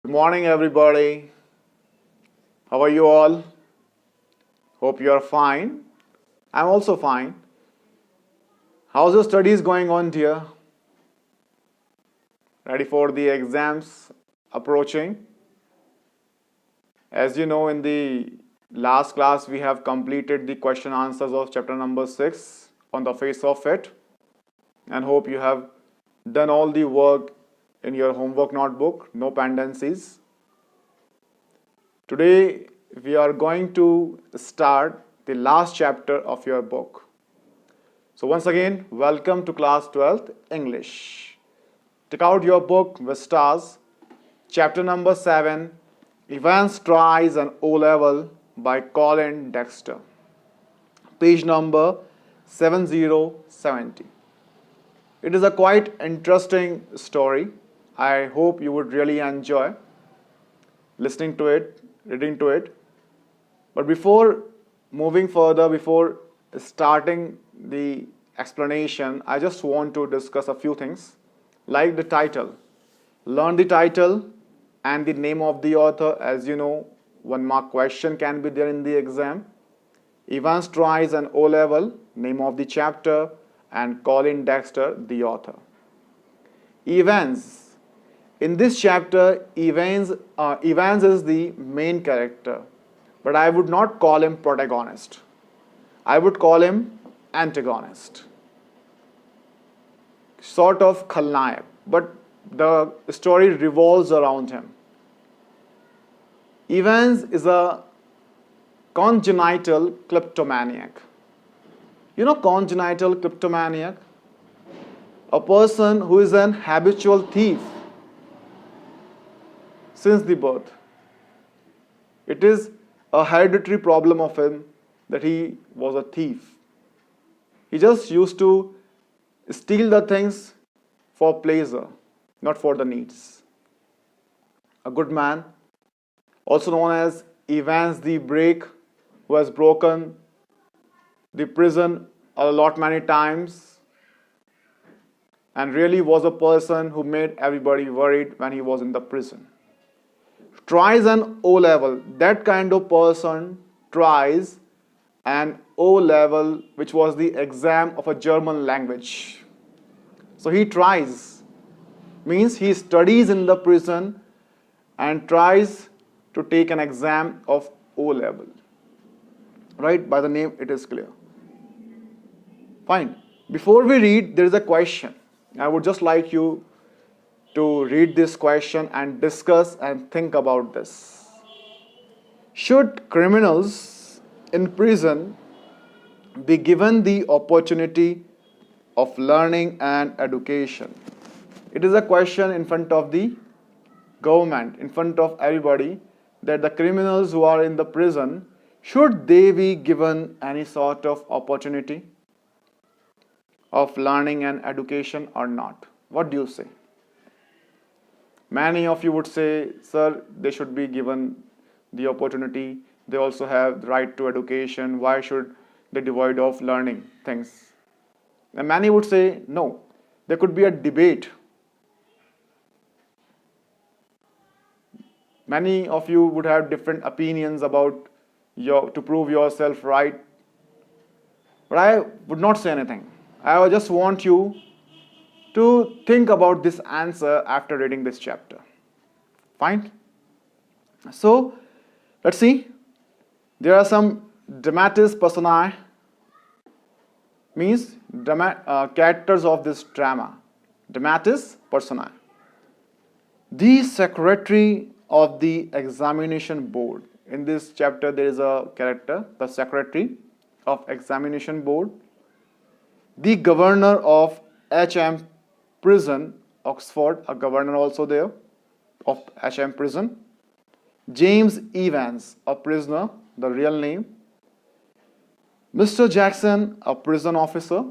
Good morning, everybody. How are you all? Hope you are fine. I'm also fine. How's your studies going on, dear? Ready for the exams approaching? As you know, in the last class, we have completed the question answers of chapter number 6 on the face of it. And hope you have done all the work in your homework notebook, no pendencies. Today, we are going to start the last chapter of your book. So once again, welcome to class 12th English. Take out your book, Vistas, chapter number 7, Evans Tries an O-Level by Colin Dexter. Page number 7070. It is a quite interesting story. I hope you would really enjoy listening to it, reading to it. But before moving further, before starting the explanation, I just want to discuss a few things like the title. Learn the title and the name of the author. As you know, 1 mark question can be there in the exam. Evans Tries an O-Level, name of the chapter, and Colin Dexter, the author. Evans. In this chapter, Evans is the main character, but I would not call him protagonist. I would call him antagonist. Sort of khalnayak, but the story revolves around him. Evans is a congenital kleptomaniac. You know congenital kleptomaniac? A person who is an habitual thief since the birth. It is a hereditary problem of him that he was a thief. He just used to steal the things for pleasure, not for the needs. A good man, also known as Evans the Break, who has broken the prison a lot many times and really was a person who made everybody worried when he was in the prison. Tries an O-Level. That kind of person tries an O-Level, which was the exam of a German language. So he tries, means he studies in the prison and tries to take an exam of O-Level. Right? By the name, it is clear. Fine. Before we read, there is a question. I would just like you to read this question and discuss and think about this. Should criminals in prison be given the opportunity of learning and education? It is a question in front of the government, in front of everybody, that the criminals who are in the prison, should they be given any sort of opportunity of learning and education or not? What do you say? Many of you would say, sir, they should be given the opportunity. They also have the right to education. Why should they devoid of learning things? And many would say, no, there could be a debate. Many of you would have different opinions about to prove yourself right. But I would not say anything. I just want you to think about this answer after reading this chapter. Fine? So, let's see. There are some dramatis personae, means characters of this drama. Dramatis personae. The secretary of the examination board. In this chapter, there is a character, the secretary of examination board. The governor of HM Prison, Oxford, a governor also there of HM Prison. James Evans, a prisoner, the real name. Mr. Jackson, a prison officer.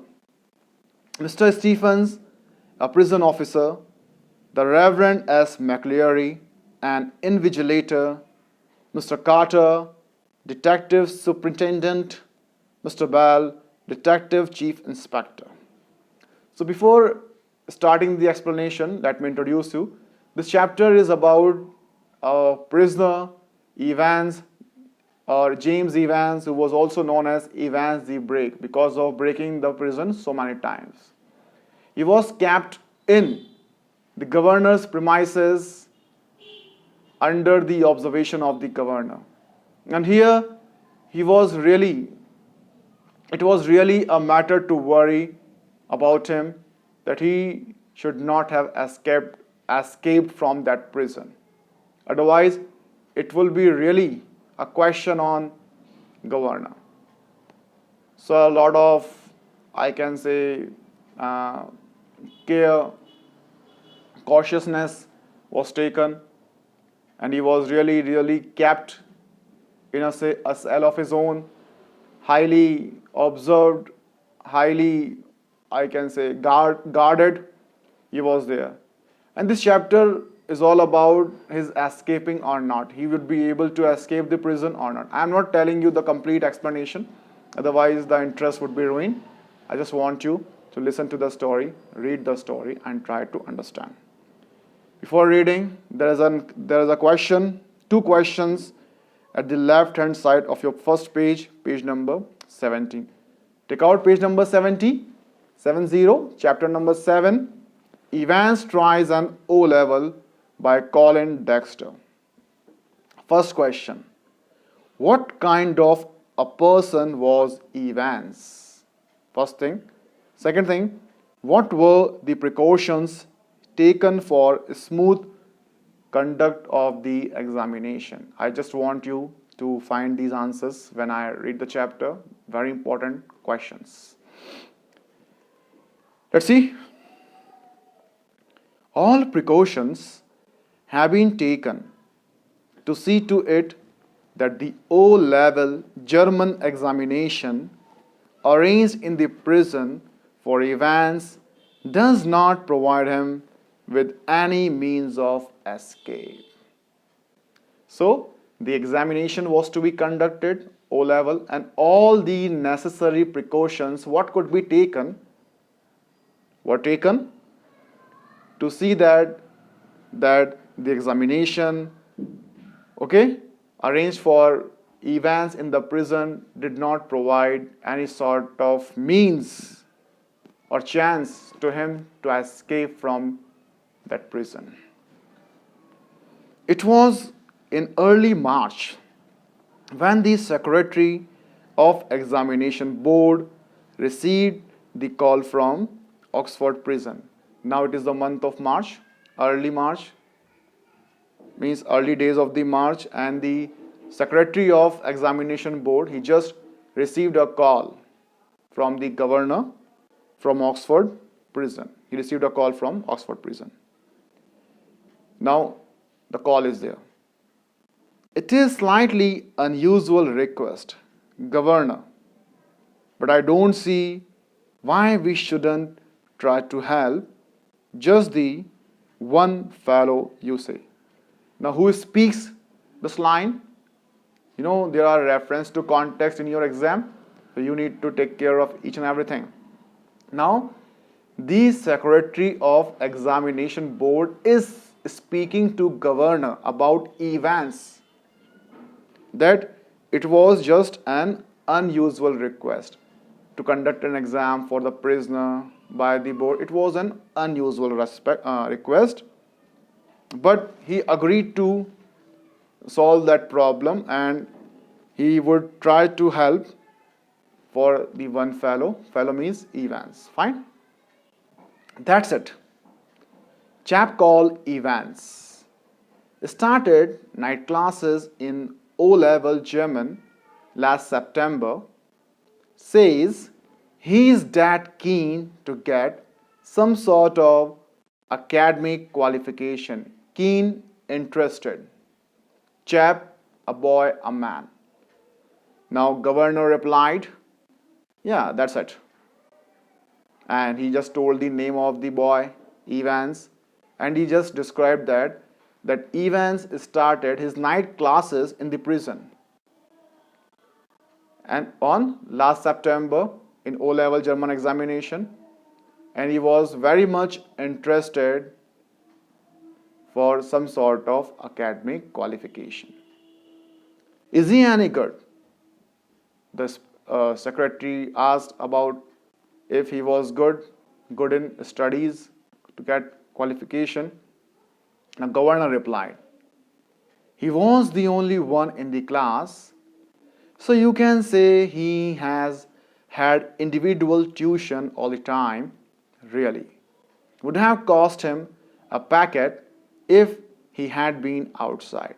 Mr. Stephens, a prison officer. The Reverend S. McLeary, an invigilator. Mr. Carter, detective superintendent. Mr. Bell, detective chief inspector. So before starting the explanation, let me introduce you. This chapter is about a prisoner, Evans, or James Evans, who was also known as Evans the Break because of breaking the prison so many times. He was kept in the governor's premises under the observation of the governor. And here it was really a matter to worry about him, that he should not have escaped from that prison. Otherwise, it will be really a question on governor. So a lot of, I can say, cautiousness was taken, and he was really kept in a cell of his own, highly observed, highly, I can say, guarded. He was there. And this chapter is all about his escaping or not. He would be able to escape the prison or not. I am not telling you the complete explanation, otherwise the interest would be ruined. I just want you to listen to the story, read the story, and try to understand. Before reading, there is a question, two questions at the left hand side of your first page, page number 17. Take out page number 70, chapter number 7. Evans tries an O-level by Colin Dexter. First question. What kind of a person was Evans? First thing. Second thing, what were the precautions taken for smooth conduct of the examination? I just want you to find these answers when I read the chapter. Very important questions. Let's see. All precautions have been taken to see to it that the O-level German examination arranged in the prison for Evans does not provide him with any means of escape. So, the examination was to be conducted, O-level, and all the necessary precautions, what could be taken, were taken to see that the examination, arranged for Evans in the prison did not provide any sort of means or chance to him to escape from that prison. It was in early March when the Secretary of Examination Board received the call from Oxford prison. Now it is the month of March, early March, means early days of the March, and the Secretary of Examination Board, he just received a call from the governor from Oxford prison. He received a call from Oxford prison. Now the call is there. It is slightly unusual request, Governor, but I don't see why we shouldn't try to help just the one fellow you say. Now who speaks this line? You know, there are reference to context in your exam, so you need to take care of each and everything. Now, the Secretary of Examination Board is speaking to Governor about Evans, that it was just an unusual request to conduct an exam for the prisoner by the board. It was an unusual request, but he agreed to solve that problem and he would try to help for the one fellow. Fellow means Evans. Fine. That's it. Chap called Evans started night classes in O-level German last September. Says he is that keen to get some sort of academic qualification. Keen, interested. Chap, a boy, a man. Now governor replied, yeah, that's it. And he just told the name of the boy, Evans, and he just described that Evans started his night classes in the prison. And on last September in O-level German examination, and he was very much interested for some sort of academic qualification. Is he any good? The secretary asked about if he was good in studies to get qualification. The governor replied, he was the only one in the class, so you can say he has had individual tuition all the time. Really, would have cost him a packet if he had been outside.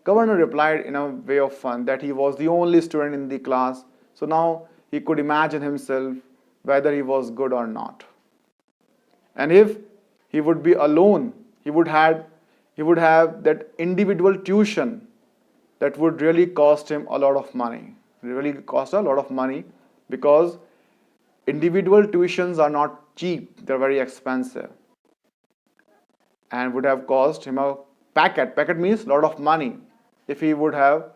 Governor replied in a way of fun that he was the only student in the class, so now he could imagine himself whether he was good or not. And if he would be alone, he would have that individual tuition that would really cost him a lot of money. Really cost a lot of money because individual tuitions are not cheap, they're very expensive. And would have cost him a packet. Packet means a lot of money if he would have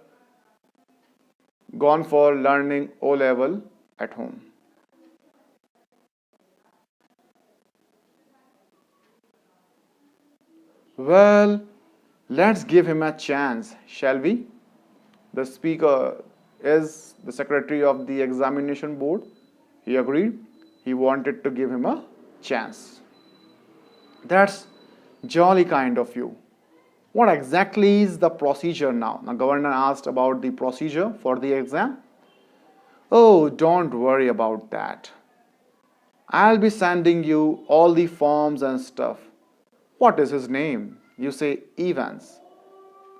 gone for learning O level at home. Well, let's give him a chance, shall we? The speaker is the secretary of the examination board. He agreed. He wanted to give him a chance. That's jolly kind of you. What exactly is the procedure now? The governor asked about the procedure for the exam. Oh, don't worry about that. I'll be sending you all the forms and stuff. What is his name? You say Evans.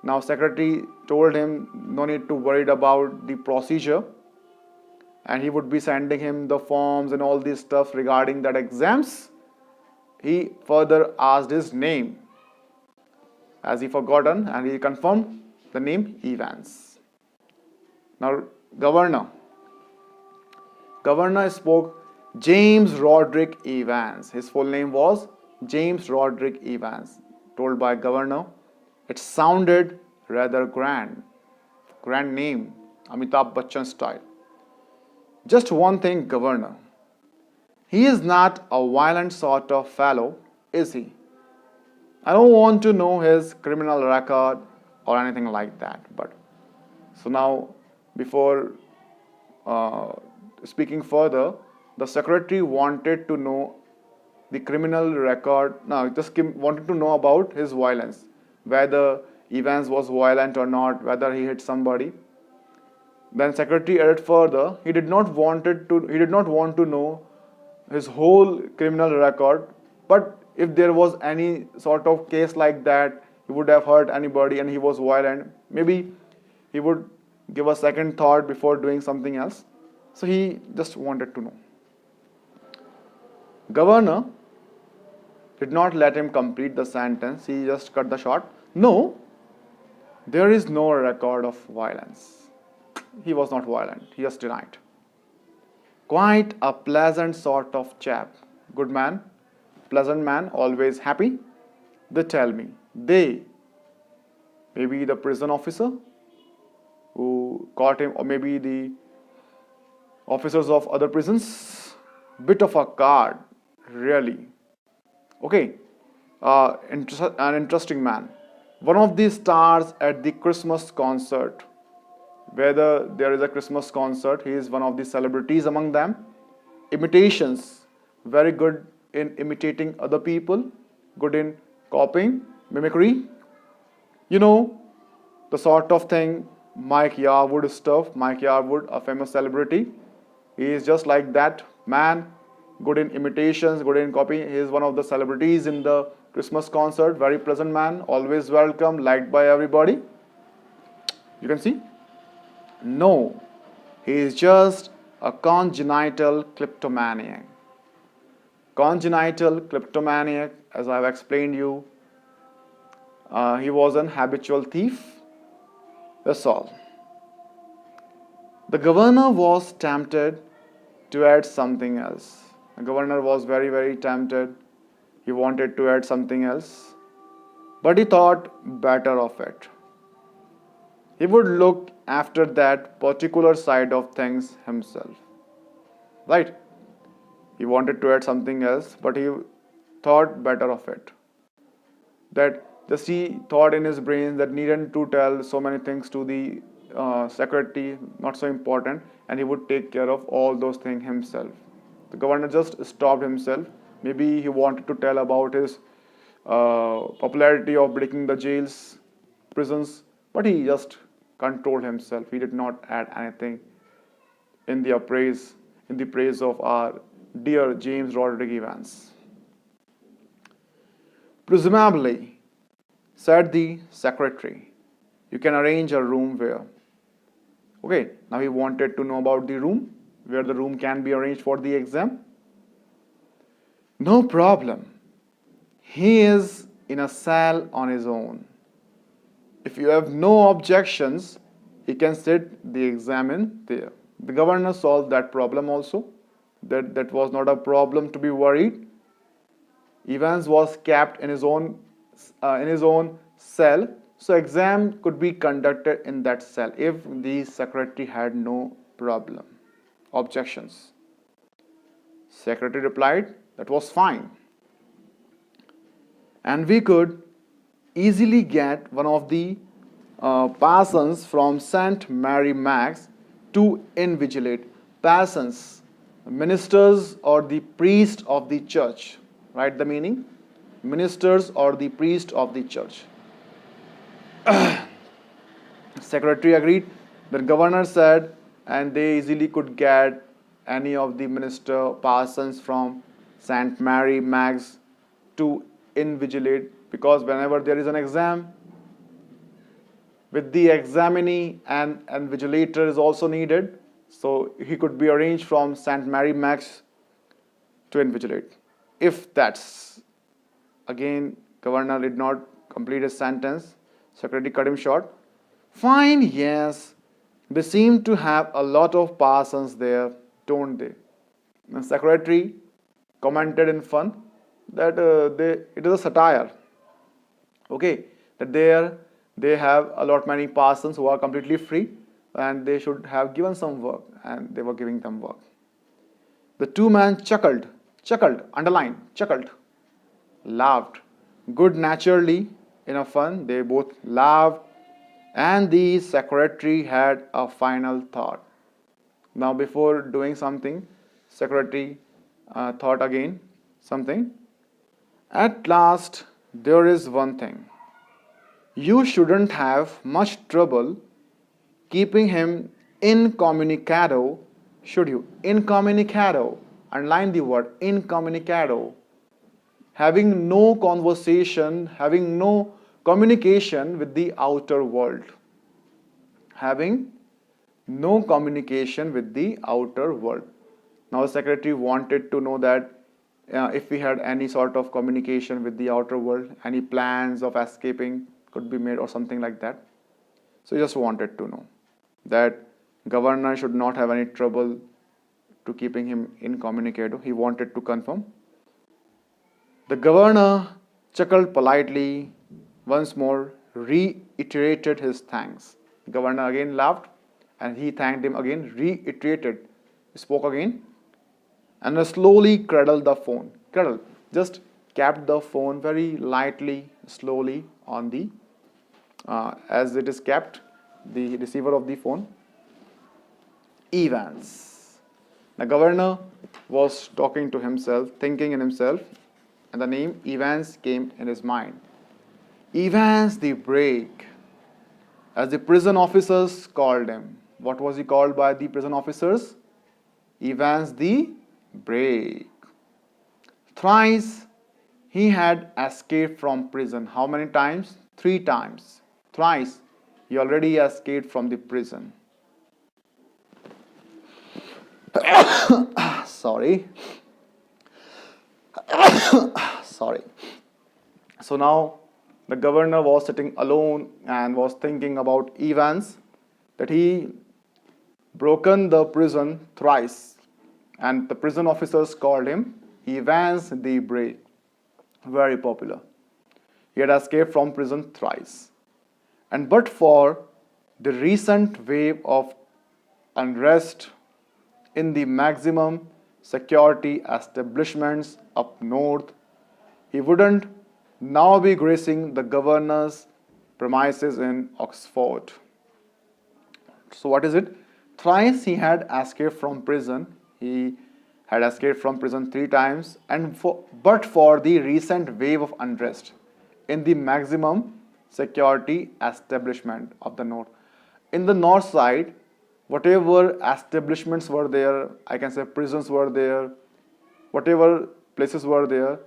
Now secretary told him no need to worry about the procedure, and he would be sending him the forms and all this stuff regarding that exams. He further asked his name, as he forgotten, and he confirmed the name Evans. Now governor spoke James Roderick Evans. His full name was James Roderick Evans. Told by governor, it sounded rather grand name, Amitabh Bachchan style. Just one thing, governor. He is not a violent sort of fellow, is he? I don't want to know his criminal record or anything like that. But so now, before speaking further, the secretary wanted to know the criminal record. No, just wanted to know about his violence, whether Evans was violent or not, whether he hit somebody. Then secretary added further, he did not want to know his whole criminal record, but if there was any sort of case like that, he would have hurt anybody and he was violent, maybe he would give a second thought before doing something else. So he just wanted to know. Governor did not let him complete the sentence. He just cut the short. No, there is no record of violence. He was not violent. He just denied. Quite a pleasant sort of chap. Good man, pleasant man, always happy. They tell me. They, maybe the prison officer who caught him, or maybe the officers of other prisons. Bit of a card, really. Okay, an interesting man. One of the stars at the Christmas concert. Whether there is a Christmas concert, he is one of the celebrities among them. Imitations, very good in imitating other people, good in copying, mimicry. You know, the sort of thing Mike Yarwood stuff. Mike Yarwood, a famous celebrity. He is just like that man, good in imitations, good in copying. He is one of the celebrities in the Christmas concert. Very pleasant man, always welcome, liked by everybody. You can see. No, he is just a congenital kleptomaniac. Congenital kleptomaniac, as I have explained you, he was an habitual thief. That's all. The governor was tempted to add something else. The governor was very, very tempted. He wanted to add something else, but he thought better of it. He would look after that particular side of things himself. Right? He wanted to add something else, but he thought better of it. That Just he thought in his brain that needn't to tell so many things to the secretary, not so important, and he would take care of all those things himself. The governor just stopped himself. Maybe he wanted to tell about his popularity of breaking the jails, prisons, but he just controlled himself. He did not add anything in the praise of our dear James Roderick Evans. Presumably, said the secretary, you can arrange a room where. Okay, now he wanted to know about the room, where the room can be arranged for the exam. No problem. He is in a cell on his own. If you have no objections, he can sit the exam in there. The governor solved that problem also. That was not a problem to be worried. Evans was kept in his own cell, so exam could be conducted in that cell if the secretary had no objections. Secretary replied, that was fine. And we could easily get one of the parsons from St. Mary Max to invigilate. Parsons, ministers or the priest of the church. Write the meaning. Ministers or the priest of the church. Secretary agreed. The governor said, and they easily could get any of the minister parsons from St. Mary Mags to invigilate, because whenever there is an exam, with the examinee and invigilator is also needed, so he could be arranged from St. Mary Max to invigilate. If that's, again, governor did not complete his sentence, secretary cut him short. Fine, yes, they seem to have a lot of parsons there, don't they? The secretary commented in fun that it is a satire. Okay, that they have a lot many parsons who are completely free, and they should have given some work, and they were giving them work. The two men chuckled, underline, chuckled, laughed, good naturedly, in a fun, they both laughed, and the secretary had a final thought. Now before doing something, secretary thought again something. At last, there is one thing. You shouldn't have much trouble keeping him incommunicado, should you? Incommunicado. Underline the word incommunicado. Having no conversation, having no communication with the outer world. Having no communication with the outer world. Now the secretary wanted to know that if we had any sort of communication with the outer world, any plans of escaping could be made or something like that. So he just wanted to know that governor should not have any trouble to keeping him incommunicado. He wanted to confirm. The governor chuckled politely, once more reiterated his thanks. The governor again laughed, and he thanked him again, reiterated, spoke again, and slowly cradled the phone. Cradle, just kept the phone very lightly, slowly on the, as it is kept, the receiver of the phone. Evans. The governor was talking to himself, thinking in himself, and the name Evans came in his mind. Evans the Brake, as the prison officers called him. What was he called by the prison officers? Evans the Brake. Thrice he had escaped from prison. How many times? 3 times. Thrice he already escaped from the prison. Sorry. Sorry. So now the governor was sitting alone and was thinking about Evans, that he broken the prison thrice, and the prison officers called him Evans the Brave. Very popular. He had escaped from prison thrice. And but for the recent wave of unrest in the maximum security establishments up north, he wouldn't now be gracing the governor's premises in Oxford. So what is it? Thrice he had escaped from prison. He had escaped from prison 3 times, but for the recent wave of unrest in the maximum security establishment of the north. In the north side, whatever establishments were there, I can say prisons were there, whatever places were there,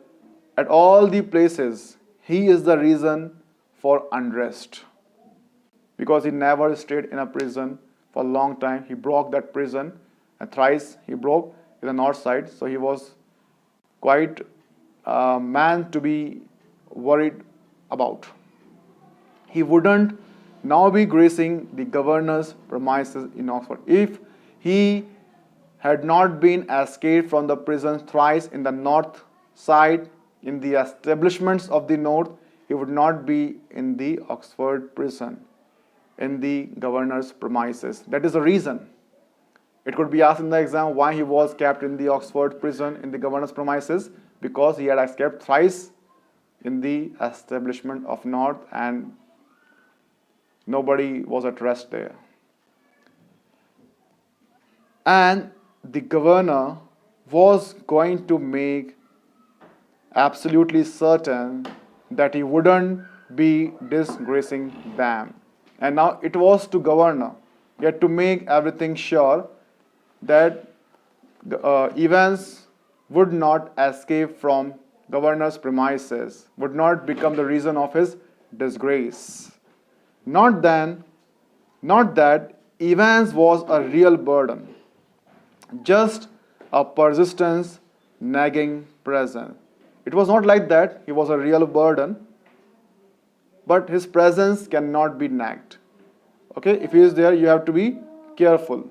at all the places, he is the reason for unrest. Because he never stayed in a prison for a long time. He broke that prison, and thrice he broke in the north side. So he was quite a man to be worried about. He wouldn't now be gracing the governor's premises in Oxford. If he had not been escaped from the prison thrice in the north side, in the establishments of the north, he would not be in the Oxford prison, in the governor's premises. That is the reason. It could be asked in the exam why he was kept in the Oxford prison in the governor's premises, because he had escaped thrice in the establishment of north and nobody was at rest there. And the governor was going to make absolutely certain that he wouldn't be disgracing them. And now it was to governor. He had to make everything sure that Evans would not escape from governor's premises, would not become the reason of his disgrace. Not that Evans was a real burden, just a persistence, nagging presence. It was not like that he was a real burden, but his presence cannot be nagged. Okay, if he is there, you have to be careful.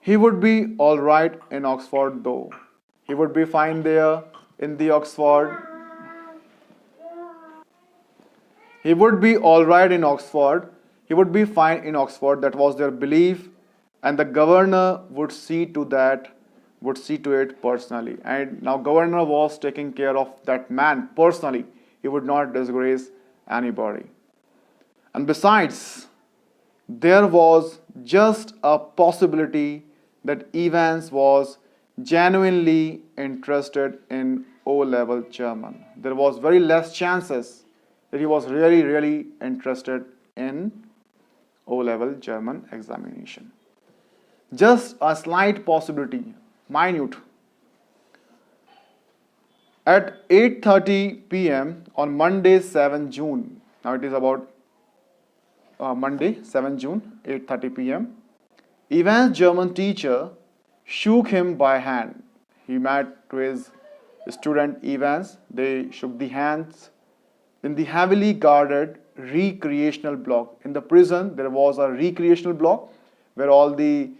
He would be all right in Oxford though. He would be fine there in the Oxford. He would be all right in Oxford. He would be fine in Oxford. That was their belief. And the governor would see to it personally. And now governor was taking care of that man personally. He would not disgrace anybody. And besides, there was just a possibility that Evans was genuinely interested in O-level German. There was very less chances that he was really interested in O-level German examination. Just a slight possibility, minute. At 8:30 p.m. on Monday, 7 June, now it is about Monday, 7 June, 8:30 p.m., Evans' German teacher shook him by hand. He met to his student Evans. They shook the hands in the heavily guarded recreational block. In the prison, there was a recreational block where all the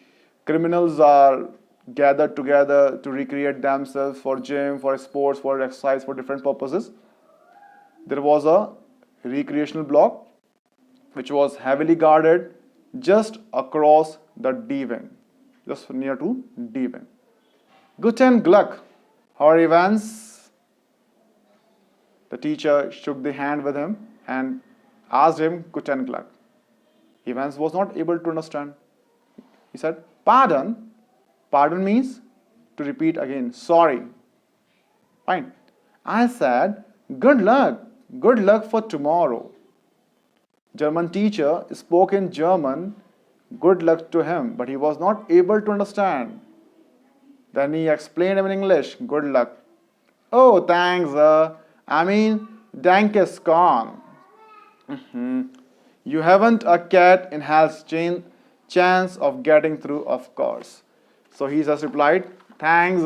criminals are gathered together to recreate themselves for gym, for sports, for exercise, for different purposes. There was a recreational block which was heavily guarded just across the D-wing, just near to D-wing. Guten Glück, how are Evans? The teacher shook the hand with him and asked him Guten Glück. Evans was not able to understand. He said, pardon? Pardon means to repeat again, sorry. Fine. I said, good luck for tomorrow. German teacher spoke in German, good luck to him, but he was not able to understand. Then he explained in English, good luck. Oh, thanks, danke Scon. You haven't a cat in hell's chance of getting through, of course. So he just replied, thanks,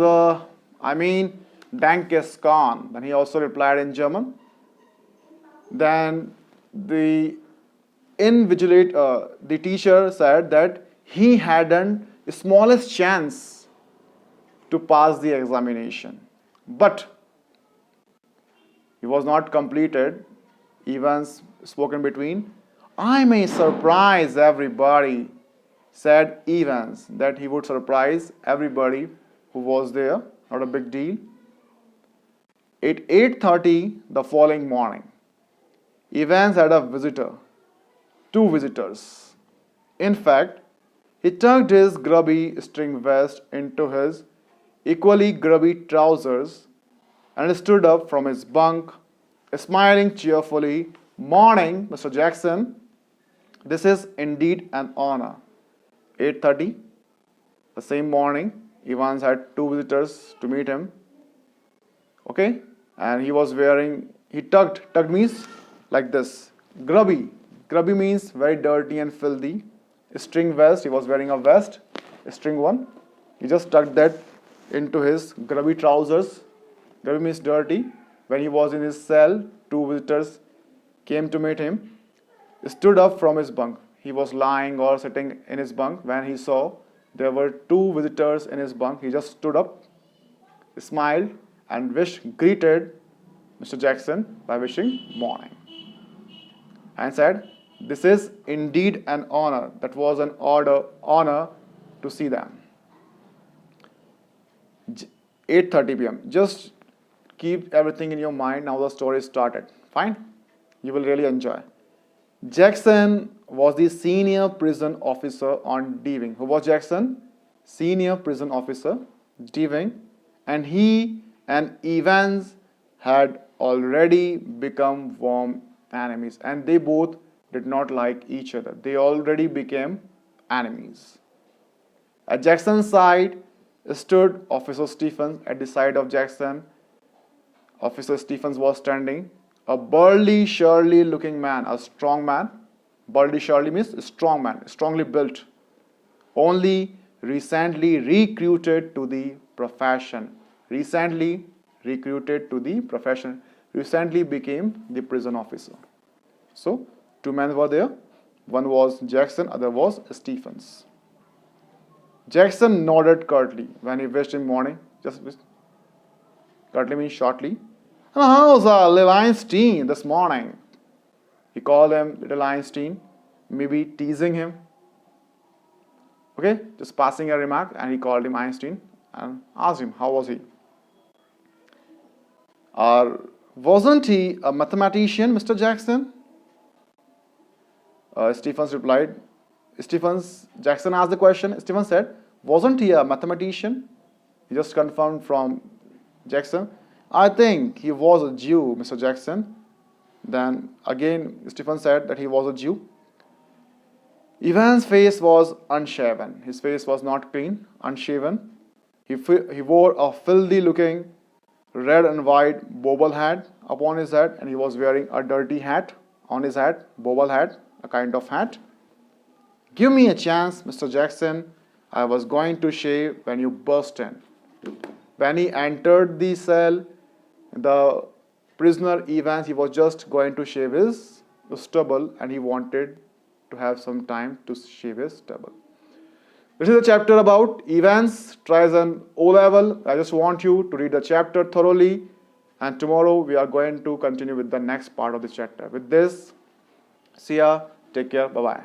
danke Scon. Then he also replied in German. Then the teacher said that he hadn't the smallest chance to pass the examination. But he was not completed. Evans spoke in between. I may surprise everybody, said Evans, that he would surprise everybody who was there. Not a big deal. At 8:30 the following morning, Evans had a visitor, two visitors. In fact, he tucked his grubby string vest into his equally grubby trousers and stood up from his bunk, smiling cheerfully. Morning, Mr. Jackson. This is indeed an honor. 8:30, the same morning, Evans had two visitors to meet him. Okay, and he tucked means like this. Grubby means very dirty and filthy. String vest, he was wearing a vest, string one. He just tucked that into his grubby trousers. Grubby means dirty. When he was in his cell, two visitors came to meet him. Stood up from his bunk. He was lying or sitting in his bunk. When he saw there were two visitors in his bunk, he just stood up, smiled, and greeted Mr. Jackson by wishing morning. And said, "This is indeed an honor." That was an honor to see them. 8:30 p.m. Just keep everything in your mind. Now the story started. Fine? You will really enjoy. Jackson was the senior prison officer on D-Wing. Who was Jackson? Senior prison officer, D-Wing. And he and Evans had already become warm enemies. And they both did not like each other. They already became enemies. At Jackson's side stood Officer Stephens. At the side of Jackson, Officer Stephens was standing. A burly, surly looking man, a strong man. Burly, surly means strong man, strongly built. Only recently recruited to the profession. Recently recruited to the profession. Recently became the prison officer. So, two men were there. One was Jackson, other was Stephens. Jackson nodded curtly when he wished him morning. Just curtly means shortly. "And how's little Einstein this morning?" He called him little Einstein, maybe teasing him. Okay, just passing a remark, and he called him Einstein and asked him, how was he? Wasn't he a mathematician, Mr. Jackson? Stephens replied. Jackson asked the question. Stephens said, wasn't he a mathematician? He just confirmed from Jackson. I think he was a Jew, Mr. Jackson. Then again, Stephens said that he was a Jew. Evans' face was unshaven. His face was not clean, unshaven. He wore a filthy-looking red and white bobble hat upon his head, and he was wearing a dirty hat on his head, bobble hat, a kind of hat. "Give me a chance, Mr. Jackson. I was going to shave when you burst in." When he entered the cell, the prisoner Evans, he was just going to shave his stubble, and he wanted to have some time to shave his stubble. This is a chapter about Evans tries an O-level. I just want you to read the chapter thoroughly, and tomorrow we are going to continue with the next part of the chapter. With this, see ya, take care, bye-bye.